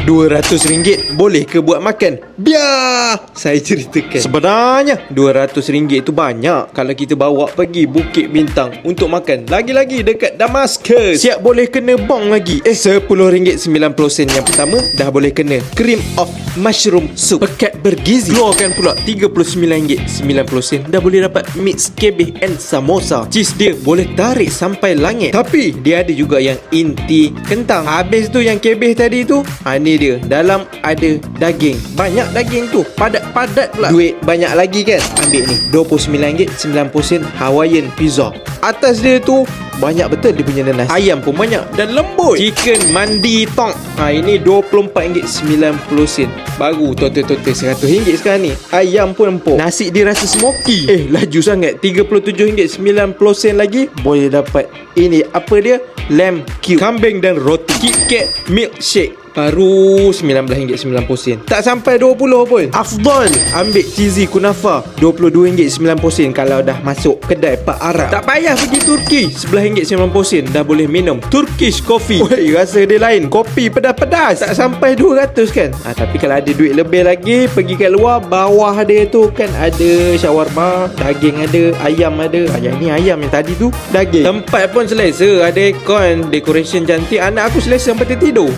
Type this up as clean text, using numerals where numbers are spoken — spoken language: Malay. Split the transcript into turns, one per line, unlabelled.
RM200 boleh ke buat makan? Biar saya ceritakan. Sebenarnya RM200 tu banyak kalau kita bawa pergi Bukit Bintang untuk makan. Lagi-lagi dekat Damascus. Siap boleh kena bong lagi. RM10.90 yang pertama dah boleh kena cream of mushroom soup pekat bergizi. Keluarkan pula RM39.90 dah boleh dapat mix kebih and samosa. Cheese dia boleh tarik sampai langit. Tapi dia ada juga yang inti kentang. Habis tu yang kebih tadi tu, ni dia. Dalam ada daging. Banyak daging tu. Padat-padat pula. Duit banyak lagi kan? Ambil ni RM29.90 Hawaiian pizza. Atas dia tu banyak betul dia punya nanas. Ayam pun banyak dan lembut. Chicken mandi tong. Ini RM24.90. Baru total RM100 sekarang ni. Ayam pun empuk. Nasi dia rasa smoky. Laju sangat. RM37.90 lagi boleh dapat ini. Apa dia? Lamb cube, kambing dan roti. KitKat milkshake baru RM19.90. Tak sampai 20 pun. Afdal ambil cheesy kunafa RM22.90 kalau dah masuk kedai Pak Arab. Tak payah pergi Turki, RM11.90 dah boleh minum Turkish coffee. Woi, rasa dia lain. Kopi pedas-pedas. Tak sampai 200 kan. Tapi kalau ada duit lebih lagi, pergi kat luar, bawah dia tu kan ada shawarma, daging ada, ayam ada. Yang ni ayam, yang tadi tu daging. Tempat pun selesa, ada aircon, decoration cantik. Anak aku selesa sampai tertidur.